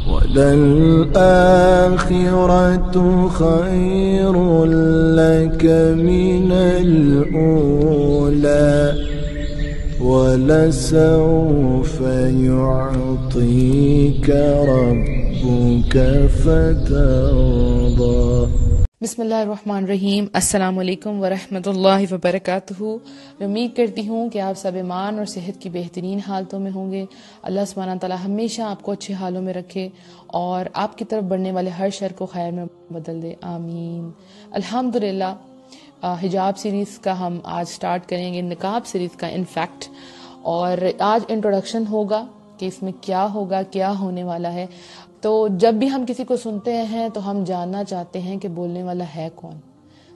وَلَلْآخِرَةُ خَيْرٌ لَكَ مِنَ الْأُولَى وَلَسَوْفَ يُعْطِيكَ رَبُّكَ فَتَرْضَى۔ بسم اللہ الرحمن الرحیم۔ السلام علیکم ورحمۃ اللہ وبرکاتہ۔ میں امید کرتی ہوں کہ آپ سب ایمان اور صحت کی بہترین حالتوں میں ہوں گے۔ اللہ سبحانہ تعالیٰ ہمیشہ آپ کو اچھے حالوں میں رکھے اور آپ کی طرف بڑھنے والے ہر شر کو خیر میں بدل دے، آمین۔ الحمدللہ حجاب سیریز کا ہم آج سٹارٹ کریں گے، نقاب سیریز کا انفیکٹ، اور آج انٹروڈکشن ہوگا کہ اس میں کیا ہوگا، کیا ہونے والا ہے۔ تو جب بھی ہم کسی کو سنتے ہیں تو ہم جاننا چاہتے ہیں کہ بولنے والا ہے کون،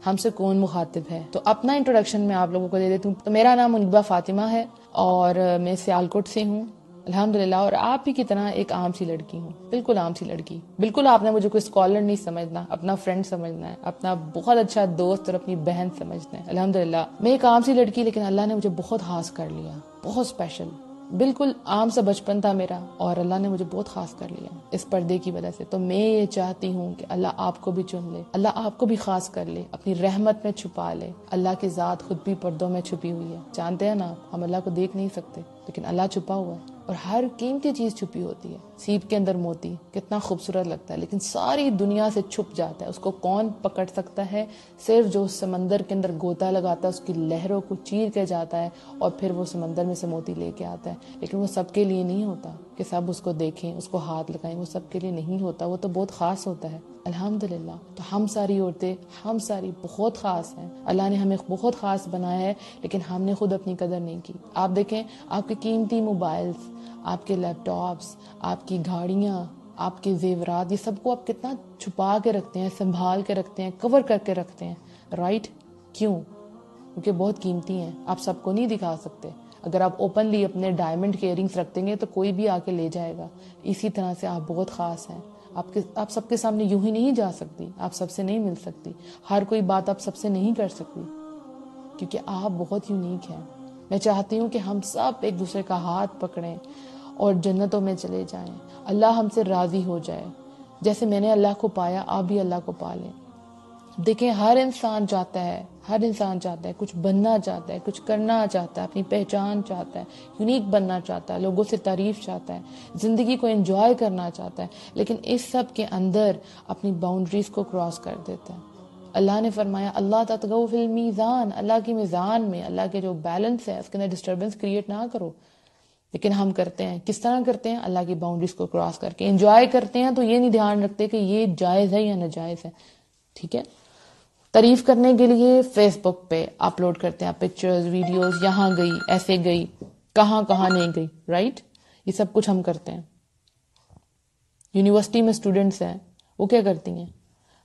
ہم سے کون مخاطب ہے۔ تو اپنا انٹروڈکشن میں آپ لوگوں کو دے دیتی ہوں۔ تو میرا نام منیبہ فاطمہ ہے اور میں سیالکوٹ سے ہوں الحمدللہ، اور آپ ہی کی طرح ایک عام سی لڑکی ہوں، بالکل عام سی لڑکی۔ بالکل آپ نے مجھے کوئی اسکالر نہیں سمجھنا، اپنا فرینڈ سمجھنا ہے، اپنا بہت اچھا دوست اور اپنی بہن سمجھنا ہے۔ الحمدللہ میں ایک عام سی لڑکی، لیکن اللہ نے مجھے بہت خاص کر لیا، بہت اسپیشل۔ بالکل عام سا بچپن تھا میرا اور اللہ نے مجھے بہت خاص کر لیا اس پردے کی وجہ سے۔ تو میں یہ چاہتی ہوں کہ اللہ آپ کو بھی چن لے، اللہ آپ کو بھی خاص کر لے، اپنی رحمت میں چھپا لے۔ اللہ کی ذات خود بھی پردوں میں چھپی ہوئی ہے، جانتے ہیں نا، ہم اللہ کو دیکھ نہیں سکتے لیکن اللہ چھپا ہوا ہے، اور ہر قیمتی چیز چھپی ہوتی ہے۔ سیپ کے اندر موتی کتنا خوبصورت لگتا ہے لیکن ساری دنیا سے چھپ جاتا ہے، اس کو کون پکڑ سکتا ہے؟ صرف جو سمندر کے اندر گوتا لگاتا ہے، اس کی لہروں کو چیر کے جاتا ہے اور پھر وہ سمندر میں سے موتی لے کے آتا ہے۔ لیکن وہ سب کے لیے نہیں ہوتا کہ سب اس کو دیکھیں، اس کو ہاتھ لگائیں، وہ سب کے لیے نہیں ہوتا، وہ تو بہت خاص ہوتا ہے الحمدللہ۔ تو ہم ساری عورتیں، ہم ساری بہت خاص ہیں، اللہ نے ہمیں بہت خاص بنایا ہے لیکن ہم نے خود اپنی قدر نہیں کی۔ آپ دیکھیں، آپ کے قیمتی موبائلز، آپ کے لیپ ٹاپس، آپ کی گاڑیاں، آپ کے زیورات، یہ سب کو آپ کتنا چھپا کے رکھتے ہیں، سنبھال کے رکھتے ہیں، کور کر کے رکھتے ہیں، رائٹ؟ کیوں؟ کیونکہ بہت قیمتی ہیں، آپ سب کو نہیں دکھا سکتے۔ اگر آپ اوپنلی اپنے ڈائمنڈ کے ایئرنگس رکھ دیں گے تو کوئی بھی آ کے لے جائے گا۔ اسی طرح سے آپ بہت خاص ہیں، آپ سب کے سامنے یوں ہی نہیں جا سکتی، آپ سب سے نہیں مل سکتی، ہر کوئی بات آپ سب سے نہیں کر سکتی، کیونکہ آپ بہت یونیک ہیں۔ میں چاہتی ہوں کہ ہم سب ایک دوسرے کا ہاتھ پکڑیں اور جنتوں میں چلے جائیں، اللہ ہم سے راضی ہو جائے۔ جیسے میں نے اللہ کو پایا، آپ بھی اللہ کو پا لیں۔ دیکھیں، ہر انسان چاہتا ہے کچھ بننا چاہتا ہے، کچھ کرنا چاہتا ہے، اپنی پہچان چاہتا ہے، یونیک بننا چاہتا ہے، لوگوں سے تعریف چاہتا ہے، زندگی کو انجوائے کرنا چاہتا ہے، لیکن اس سب کے اندر اپنی باؤنڈریز کو کراس کر دیتا ہے۔ اللہ نے فرمایا اللہ تطغوا فی المیزان، اللہ کی میزان میں، اللہ کے جو بیلنس ہے اس کے اندر ڈسٹربنس کریٹ نہ کرو۔ لیکن ہم کرتے ہیں، کس طرح کرتے ہیں؟ اللہ کی باؤنڈریز کو کراس کر کے انجوائے کرتے ہیں، تو یہ نہیں دھیان رکھتے کہ یہ جائز ہے یا ناجائز ہے، ٹھیک ہے؟ تعریف کرنے کے لیے فیس بک پہ اپلوڈ کرتے ہیں پکچرز، ویڈیوز، یہاں گئی، ایسے گئی، کہاں نہیں گئی، رائٹ؟ یہ سب کچھ ہم کرتے ہیں۔ یونیورسٹی میں اسٹوڈنٹس ہیں، وہ کیا کرتی ہیں؟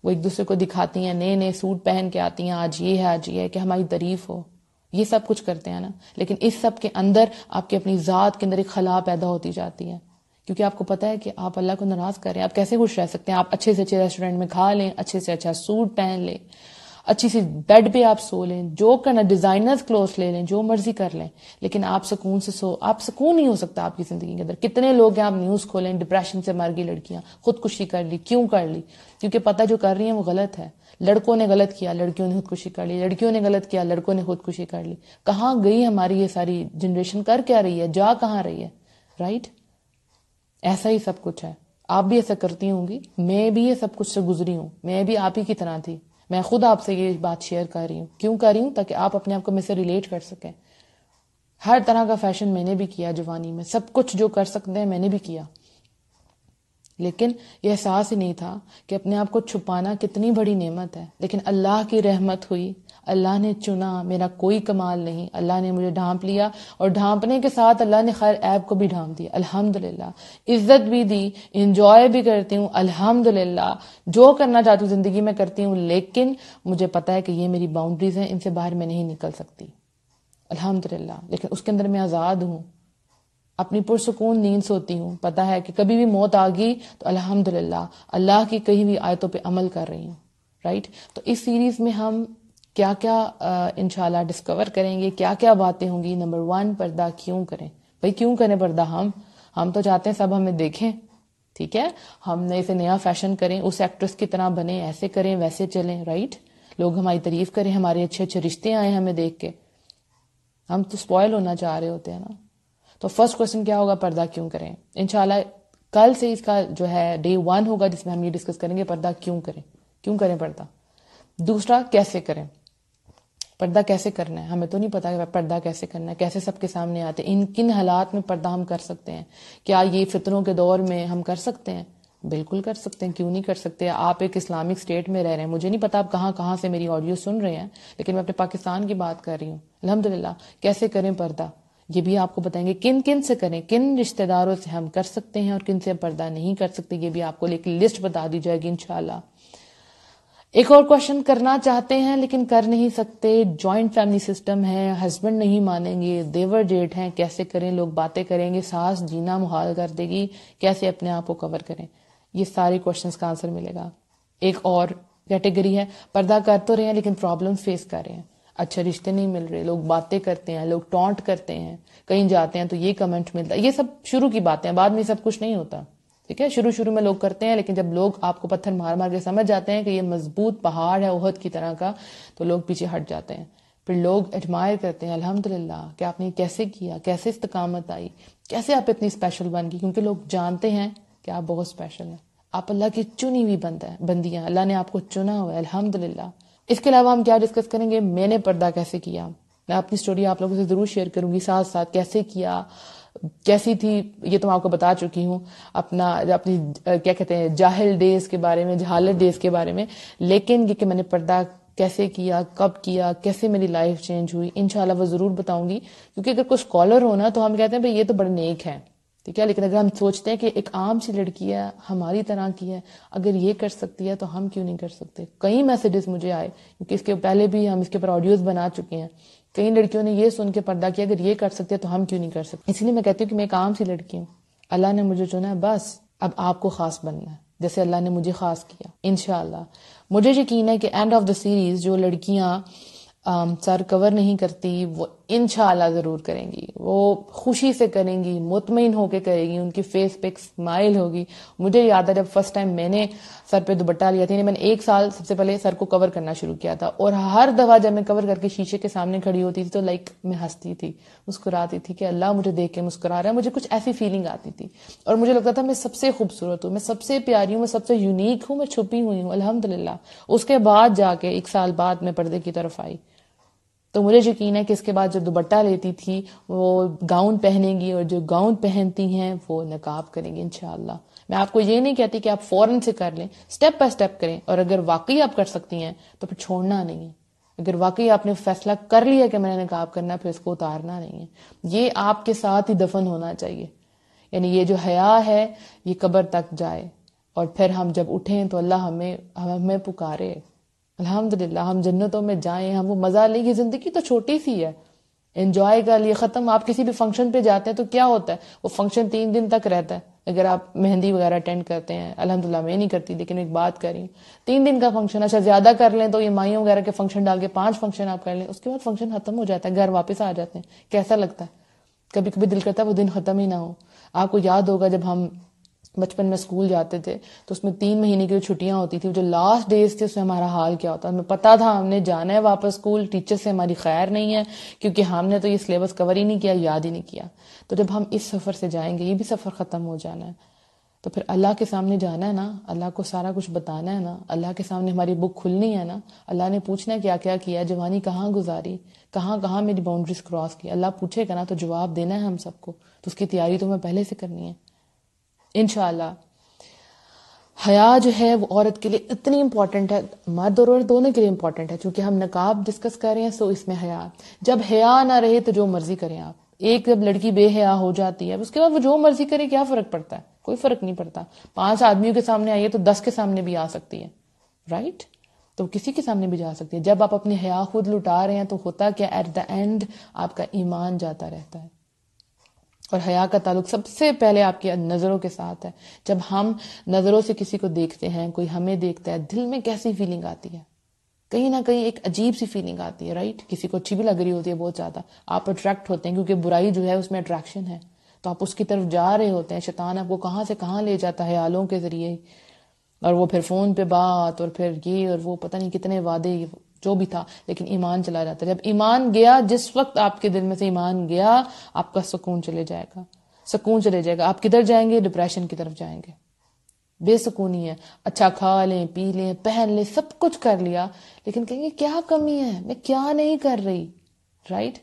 وہ ایک دوسرے کو دکھاتی ہیں، نئے سوٹ پہن کے آتی ہیں، آج یہ ہے کہ ہماری تعریف ہو، یہ سب کچھ کرتے ہیں نا۔ لیکن اس سب کے اندر آپ کی اپنی ذات کے اندر ایک خلا پیدا ہوتی جاتی ہے، کیونکہ آپ کو پتا ہے کہ آپ اللہ کو ناراض کر رہے ہیں۔ آپ کیسے خوش رہ سکتے ہیں؟ آپ اچھے سے اچھے ریسٹورینٹ میں کھا لیں، اچھے سے اچھا سوٹ پہن لیں، اچھی سی بیڈ پہ آپ سو لیں، جو کرنا، ڈیزائنرز کلوتھ لے لیں، جو مرضی کر لیں، لیکن آپ سکون سے آپ سکون نہیں ہو سکتا آپ کی زندگی کے اندر۔ کتنے لوگ ہیں، آپ نیوز کھولیں، ڈپریشن سے مر گئی لڑکیاں، خودکشی کر لی۔ کیوں کر لی؟ کیونکہ پتہ جو کر رہی ہیں وہ غلط ہے۔ لڑکوں نے غلط کیا، لڑکیوں نے خودکشی کر لی، لڑکیوں نے غلط کیا، لڑکوں نے خودکشی کر لی۔ کہاں گئی ہماری یہ ساری جنریشن؟ کر کیا رہی ہے؟ جا کہاں رہی ہے؟ رائٹ؟ ایسا ہی سب کچھ ہے۔ آپ بھی ایسا کرتی ہوں گی، میں بھی یہ سب کچھ سے گزری ہوں، میں بھی آپ ہی کی طرح تھی۔ میں خود آپ سے یہ بات شیئر کر رہی ہوں، کیوں کر رہی ہوں؟ تاکہ آپ اپنے آپ کو مجھ سے ریلیٹ کر سکیں۔ ہر طرح کا فیشن میں نے بھی کیا جوانی میں، سب کچھ جو کر سکتے ہیں میں نے بھی کیا، لیکن یہ احساس ہی نہیں تھا کہ اپنے آپ کو چھپانا کتنی بڑی نعمت ہے۔ لیکن اللہ کی رحمت ہوئی، اللہ نے چنا، میرا کوئی کمال نہیں، اللہ نے مجھے ڈھانپ لیا، اور ڈھانپنے کے ساتھ اللہ نے خیر عیب کو بھی ڈھانپ دیا الحمدللہ، عزت بھی دی، انجوائے بھی کرتی ہوں الحمدللہ، جو کرنا چاہتی ہوں زندگی میں کرتی ہوں، لیکن مجھے پتا ہے کہ یہ میری باؤنڈریز ہیں، ان سے باہر میں نہیں نکل سکتی الحمدللہ، لیکن اس کے اندر میں آزاد ہوں، اپنی پرسکون نیند سوتی ہوں، پتہ ہے کہ کبھی بھی موت آ گئی تو الحمدللہ اللہ کی کہی ہوئی آیتوں پہ عمل کر رہی ہوں، رائٹ؟ تو اس سیریز میں ہم کیا کیا انشاءاللہ ڈسکور کریں گے، کیا کیا باتیں ہوں گی۔ نمبر 1، پردہ کیوں کریں؟ بھئی کیوں کریں پردہ؟ ہم تو چاہتے ہیں سب ہمیں دیکھیں، ٹھیک ہے، ہم نے اسے نیا فیشن کریں، اس ایکٹریس کی طرح بنیں، ایسے کریں ویسے چلیں، رائٹ، لوگ ہماری تعریف کریں، ہمارے اچھے اچھے رشتے آئیں ہمیں دیکھ کے، ہم تو سپوائل ہونا چاہ رہے ہوتے ہیں نا. تو فرسٹ کوسچن کیا ہوگا، پردہ کیوں کریں. انشاءاللہ کل سے اس کا جو ہے ڈے 1 ہوگا جس میں ہم یہ ڈسکس کریں گے پردہ کیوں کریں پردہ. دوسرا، کیسے کریں پردہ، کیسے کرنا ہے. ہمیں تو نہیں پتا کہ پردہ کیسے کرنا ہے، کیسے سب کے سامنے آتے ہیں، کن حالات میں پردہ ہم کر سکتے ہیں. کیا یہ فتنوں کے دور میں ہم کر سکتے ہیں؟ بالکل کر سکتے ہیں، کیوں نہیں کر سکتے. آپ ایک اسلامک اسٹیٹ میں رہ رہے ہیں، مجھے نہیں پتا آپ کہاں سے میری آڈیو سن رہے ہیں، لیکن میں اپنے پاکستان کی بات کر رہی ہوں. الحمدللہ. کیسے کریں پردہ، یہ بھی آپ کو بتائیں گے. کن سے کریں، کن رشتہ داروں سے ہم کر سکتے ہیں اور کن سے پردہ نہیں کر سکتے، یہ بھی آپ کو ایک لسٹ بتا دی جائے گی انشاءاللہ. ایک اور کوشچن کرنا چاہتے ہیں لیکن کر نہیں سکتے. جوائنٹ فیملی سسٹم ہے، ہسبینڈ نہیں مانیں گے، دیور جیٹھ ہیں، کیسے کریں. لوگ باتیں کریں گے، ساس جینا محال کر دے گی، کیسے اپنے آپ کو کور کریں. یہ سارے کوشچنس کا آنسر ملے گا. ایک اور کیٹیگری ہے، پردہ کر تو رہے ہیں لیکن پرابلم فیس کر رہے ہیں، اچھے رشتے نہیں مل رہے، لوگ باتیں کرتے ہیں، لوگ ٹونٹ کرتے ہیں، کہیں جاتے ہیں تو یہ کمنٹ ملتا ہے. یہ سب شروع کی باتیں ہیں، بعد میں سب کچھ نہیں ہوتا. ٹھیک ہے، شروع میں لوگ کرتے ہیں، لیکن جب لوگ آپ کو پتھر مار کے سمجھ جاتے ہیں کہ یہ مضبوط پہاڑ ہے احد کی طرح کا، تو لوگ پیچھے ہٹ جاتے ہیں. پھر لوگ ایڈمائر کرتے ہیں، الحمدللہ کہ آپ نے کیسے کیا، کیسے استقامت آئی، کیسے آپ اتنی اسپیشل بن گئی. کیونکہ لوگ جانتے ہیں کہ آپ بہت اسپیشل ہیں، آپ اللہ کی چنی ہوئی بندیاں، اللہ نے آپ کو چنا ہوا ہے، الحمدللہ. اس کے علاوہ ہم کیا ڈسکس کریں گے، میں نے پردہ کیسے کیا. میں اپنی سٹوری آپ لوگوں سے ضرور شیئر کروں گی، ساتھ ساتھ کیسے کیا، کیسی تھی یہ تو میں آپ کو بتا چکی ہوں، اپنی کیا کہتے ہیں جاہل ڈیز کے بارے میں، جہالت ڈیز کے بارے میں. لیکن یہ کہ میں نے پردہ کیسے کیا، کب کیا، کیسے میری لائف چینج ہوئی، انشاءاللہ وہ ضرور بتاؤں گی. کیونکہ اگر کوئی اسکالر ہونا تو ہم کہتے ہیں بھئی یہ تو بڑے نیک ہے، ٹھیک ہے، لیکن اگر ہم سوچتے ہیں کہ ایک عام سی لڑکی ہے، ہماری طرح کی ہے، اگر یہ کر سکتی ہے تو ہم کیوں نہیں کر سکتے. کئی میسیجز مجھے آئے، کیونکہ اس کے پہلے بھی ہم اس کے اوپر آڈیوز بنا چکے ہیں. کئی لڑکیوں نے یہ سن کے پردہ کیا، اگر یہ کر سکتے ہیں تو ہم کیوں نہیں کر سکتے. اس لیے میں کہتی ہوں کہ میں ایک عام سی لڑکی ہوں، اللہ نے مجھے چنا ہے، بس اب آپ کو خاص بننا ہے جیسے اللہ نے مجھے خاص کیا. انشاءاللہ مجھے یقین ہے کہ اینڈ آف دا سیریز جو لڑکیاں سر کور نہیں کرتی وہ انشاءاللہ ضرور کریں گی، وہ خوشی سے کریں گی، مطمئن ہو کے کریں گی، ان کی فیس پہ ایک اسمائل ہوگی. مجھے یاد ہے جب فرسٹ ٹائم میں نے سر پہ دوپٹہ لیا تھا، میں نے 1 سال سب سے پہلے سر کو کور کرنا شروع کیا تھا، اور ہر دفعہ جب میں کور کر کے شیشے کے سامنے کھڑی ہوتی تھی تو میں ہنستی تھی، مسکراتی تھی کہ اللہ مجھے دیکھ کے مسکرا رہا ہے. مجھے کچھ ایسی فیلنگ آتی تھی اور مجھے لگتا تھا میں سب سے خوبصورت ہوں، میں سب سے پیاری ہوں، میں سب سے یونیک ہوں، میں چھپی ہوئی ہوں. الحمدللہ اس کے بعد جا کے 1 سال بعد میں پردے کی طرف آئی. تو مجھے یقین ہے کہ اس کے بعد جو دوپٹہ لیتی تھی وہ گاؤن پہنے گی، اور جو گاؤن پہنتی ہیں وہ نقاب کریں گی انشاءاللہ. میں آپ کو یہ نہیں کہتی کہ آپ فوراً سے کر لیں، سٹیپ بائی سٹیپ کریں، اور اگر واقعی آپ کر سکتی ہیں تو پھر چھوڑنا نہیں ہے. اگر واقعی آپ نے فیصلہ کر لیا کہ میں نے نقاب کرنا، پھر اس کو اتارنا نہیں ہے. یہ آپ کے ساتھ ہی دفن ہونا چاہیے. یعنی یہ جو حیا ہے یہ قبر تک جائے، اور پھر ہم جب اٹھیں تو اللہ ہمیں پکارے. الحمدللہ ہم جنتوں میں جائیں، ہم وہ مزہ لیں. یہ زندگی تو چھوٹی سی ہے، انجوائے کر لیے ختم. آپ کسی بھی فنکشن پہ جاتے ہیں تو کیا ہوتا ہے، وہ فنکشن 3 دن تک رہتا ہے. اگر آپ مہندی وغیرہ اٹینڈ کرتے ہیں، الحمدللہ میں نہیں کرتی لیکن ایک بات کر رہی ہوں، 3 دن کا فنکشن، اچھا زیادہ کر لیں تو یہ مائیوں وغیرہ کے فنکشن ڈال کے 5 فنکشن آپ کر لیں، اس کے بعد فنکشن ختم ہو جاتا ہے، گھر واپس آ جاتے ہیں. کیسا لگتا ہے؟ کبھی کبھی دل کرتا ہے وہ دن ختم ہی نہ ہو. آپ کو یاد ہوگا جب ہم بچپن میں اسکول جاتے تھے تو اس میں 3 مہینے کی جو چھٹیاں ہوتی تھی، جو لاسٹ ڈیز تھے، اس میں ہمارا حال کیا ہوتا. ہمیں پتا تھا ہم نے جانا ہے واپس اسکول، ٹیچر سے ہماری خیر نہیں ہے کیونکہ ہم نے تو یہ سلیبس کور ہی نہیں کیا، یاد ہی نہیں کیا. تو جب ہم اس سفر سے جائیں گے، یہ بھی سفر ختم ہو جانا ہے، تو پھر اللہ کے سامنے جانا ہے نا، اللہ کو سارا کچھ بتانا ہے نا، اللہ کے سامنے ہماری بک کھلنی ہے نا. اللہ نے پوچھنا ہے کیا کیا کیا، جوانی کہاں گزاری، کہاں میری باؤنڈریز کراس کی. اللہ پوچھے گا نا تو جواب دینا ہے ہم سب کو، تو اس کی تیاری تو ہمیں پہلے سے کرنی ہے انشاءاللہ. حیا جو ہے وہ عورت کے لیے اتنی امپورٹنٹ ہے، مرد اور عورت دونوں کے لیے امپورٹنٹ ہے. چونکہ ہم نقاب ڈسکس کر رہے ہیں سو اس میں حیا. جب حیا نہ رہے تو جو مرضی کریں آپ. ایک جب لڑکی بے حیا ہو جاتی ہے اس کے بعد وہ جو مرضی کرے، کیا فرق پڑتا ہے؟ کوئی فرق نہیں پڑتا. 5 آدمیوں کے سامنے آئیے تو 10 کے سامنے بھی آ سکتی ہے، رائٹ؟ تو کسی کے سامنے بھی جا سکتی ہے. جب آپ اپنی حیا خود لٹا رہے ہیں تو ہوتا کیا، ایٹ دا اینڈ آپ کا ایمان جاتا رہتا ہے. اور حیا کا تعلق سب سے پہلے آپ کی نظروں کے ساتھ ہے. جب ہم نظروں سے کسی کو دیکھتے ہیں، کوئی ہمیں دیکھتا ہے، دل میں کیسی فیلنگ آتی ہے؟ کہیں نہ کہیں ایک عجیب سی فیلنگ آتی ہے، رائٹ؟ کسی کو اچھی بھی لگ رہی ہوتی ہے بہت زیادہ، آپ اٹریکٹ ہوتے ہیں کیونکہ برائی جو ہے اس میں اٹریکشن ہے. تو آپ اس کی طرف جا رہے ہوتے ہیں. شیطان آپ کو کہاں سے کہاں لے جاتا ہے آلوں کے ذریعے, اور وہ پھر فون پہ بات اور پھر یہ اور وہ پتہ نہیں کتنے وعدے جو بھی تھا, لیکن ایمان چلا جاتا ہے. جب ایمان گیا, جس وقت آپ کے دل میں سے ایمان گیا, آپ کا سکون چلے جائے گا, سکون چلے جائے گا. آپ کدھر جائیں گے؟ ڈپریشن کی طرف جائیں گے. بے سکونی ہے. اچھا کھا لیں, پی لیں, پہن لیں, سب کچھ کر لیا, لیکن کہیں گے کیا کمی ہے, میں کیا نہیں کر رہی. رائٹ,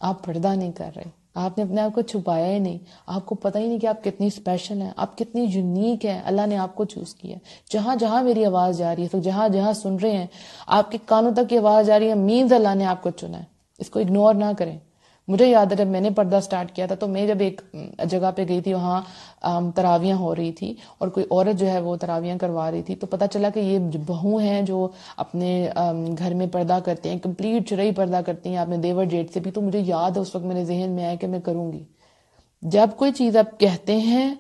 آپ پردہ نہیں کر رہے, آپ نے اپنے آپ کو چھپایا ہی نہیں, آپ کو پتہ ہی نہیں کہ آپ کتنی اسپیشل ہیں, آپ کتنی یونیک ہیں. اللہ نے آپ کو چوز کیا. جہاں جہاں میری آواز جا رہی ہے, جہاں جہاں سن رہے ہیں, آپ کے کانوں تک کی آواز جا رہی ہے, مینز اللہ نے آپ کو چنا ہے. اس کو اگنور نہ کریں. مجھے یاد ہے جب میں نے پردہ سٹارٹ کیا تھا تو میں جب ایک جگہ پہ گئی تھی, وہاں تراویاں ہو رہی تھی اور کوئی عورت جو ہے وہ تراویاں کروا رہی تھی, تو پتہ چلا کہ یہ بہو ہیں جو اپنے گھر میں پردہ کرتے ہیں, کمپلیٹ شرعی پردہ کرتی ہیں اپنے دیور جیٹ سے بھی. تو مجھے یاد ہے اس وقت میرے ذہن میں آیا کہ میں کروں گی. جب کوئی چیز آپ کہتے ہیں,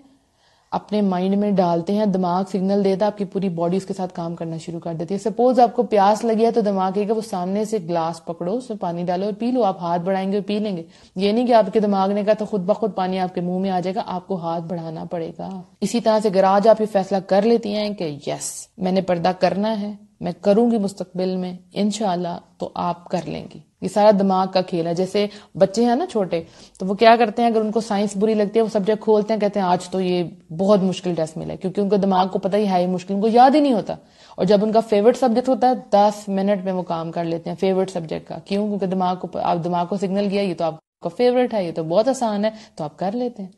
اپنے مائنڈ میں ڈالتے ہیں, دماغ سگنل دیتا ہے, آپ کی پوری باڈی اس کے ساتھ کام کرنا شروع کر دیتی ہے. سپوز آپ کو پیاس لگی ہے تو دماغ کہے گا وہ سامنے سے گلاس پکڑو, اس میں پانی ڈالو اور پی لو. آپ ہاتھ بڑھائیں گے اور پی لیں گے. یہ نہیں کہ آپ کے دماغ نے کہا تو خود بخود پانی آپ کے منہ میں آ جائے گا, آپ کو ہاتھ بڑھانا پڑے گا. اسی طرح سے اگر آج آپ یہ فیصلہ کر لیتی ہیں کہ یس میں نے پردہ کرنا ہے, میں کروں گی مستقبل میں انشاءاللہ, تو آپ کر لیں گی. یہ سارا دماغ کا کھیل ہے. جیسے بچے ہیں نا چھوٹے, تو وہ کیا کرتے ہیں, اگر ان کو سائنس بری لگتی ہے وہ سبجیکٹ کھولتے ہیں, کہتے ہیں آج تو یہ بہت مشکل ٹیسٹ ملا ہے, کیونکہ ان کو دماغ کو پتہ ہی ہے یہ مشکل, ان کو یاد ہی نہیں ہوتا. اور جب ان کا فیورٹ سبجیکٹ ہوتا ہے 10 منٹ میں وہ کام کر لیتے ہیں فیورٹ سبجیکٹ کا. کیوں؟ کیونکہ آپ دماغ کو سگنل گیا یہ تو آپ کا فیورٹ ہے, یہ تو بہت آسان ہے, تو آپ کر لیتے ہیں.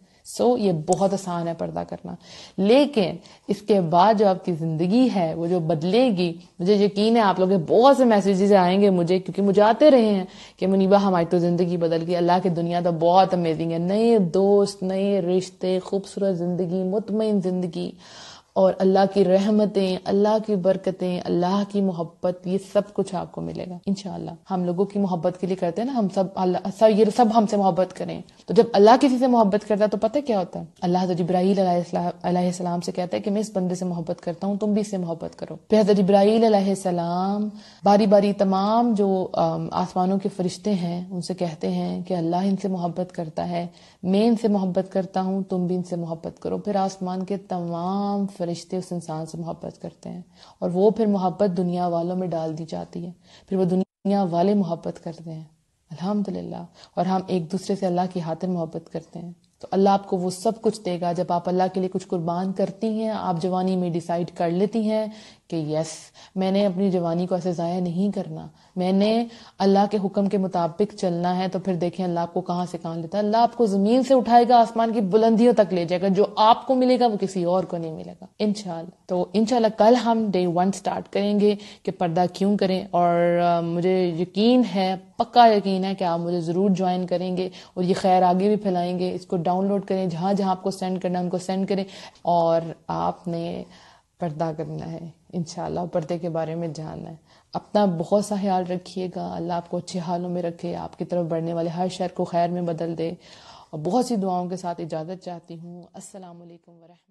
یہ بہت آسان ہے پردہ کرنا. لیکن اس کے بعد جو آپ کی زندگی ہے وہ جو بدلے گی, مجھے یقین ہے آپ لوگ بہت سے میسیجز آئیں گے مجھے, کیونکہ مجھے آتے رہے ہیں کہ منیبہ ہماری تو زندگی بدل گئی, اللہ کی دنیا تو بہت امیزنگ ہے, نئے دوست, نئے رشتے, خوبصورت زندگی, مطمئن زندگی, اور اللہ کی رحمتیں, اللہ کی برکتیں, اللہ کی محبت, یہ سب کچھ آپ کو ملے گا انشاءاللہ. ہم لوگوں کی محبت کے لیے کرتے ہیں نا, ہم سب یہ سب ہم سے محبت کریں. تو جب اللہ کسی سے محبت کرتا ہے تو پتہ کیا ہوتا ہے, اللہ حضرت جبرائیل علیہ السلام سے کہتا ہے کہ میں اس بندے سے محبت کرتا ہوں, تم بھی اس سے محبت کرو. پھر حضرت جبرائیل علیہ السلام باری باری تمام جو آسمانوں کے فرشتے ہیں ان سے کہتے ہیں کہ اللہ ان سے محبت کرتا ہے, میں ان سے محبت کرتا ہوں, تم بھی ان سے محبت کرو. پھر آسمان کے تمام فرشتے اس انسان سے محبت کرتے ہیں, اور وہ پھر محبت دنیا والوں میں ڈال دی جاتی ہے, پھر وہ دنیا والے محبت کرتے ہیں الحمدللہ, اور ہم ایک دوسرے سے اللہ کی خاطر محبت کرتے ہیں. تو اللہ آپ کو وہ سب کچھ دے گا جب آپ اللہ کے لیے کچھ قربان کرتی ہیں. آپ جوانی میں ڈیسائیڈ کر لیتی ہیں کہ یس میں نے اپنی جوانی کو ایسے ضائع نہیں کرنا, میں نے اللہ کے حکم کے مطابق چلنا ہے, تو پھر دیکھیں اللہ آپ کو کہاں سے کہاں لیتا ہے. اللہ آپ کو زمین سے اٹھائے گا, آسمان کی بلندیوں تک لے جائے گا. جو آپ کو ملے گا وہ کسی اور کو نہیں ملے گا انشاءاللہ. تو انشاءاللہ کل ہم Day 1 سٹارٹ کریں گے کہ پردہ کیوں کریں, اور مجھے یقین ہے, پکا یقین ہے کہ آپ مجھے ضرور جوائن کریں گے اور یہ خیر آگے بھی پھیلائیں گے. اس کو ڈاؤن لوڈ کریں, جہاں جہاں آپ کو سینڈ کرنا ہے ان کو سینڈ کریں, اور آپ نے پردہ کرنا ہے انشاءاللہ, پردے کے بارے میں جاننا ہے. اپنا بہت سا خیال رکھیے گا, اللہ آپ کو اچھے حالوں میں رکھے, آپ کی طرف بڑھنے والے ہر شر کو خیر میں بدل دے, اور بہت سی دعاؤں کے ساتھ اجازت چاہتی ہوں. السلام علیکم ورحمۃ اللہ.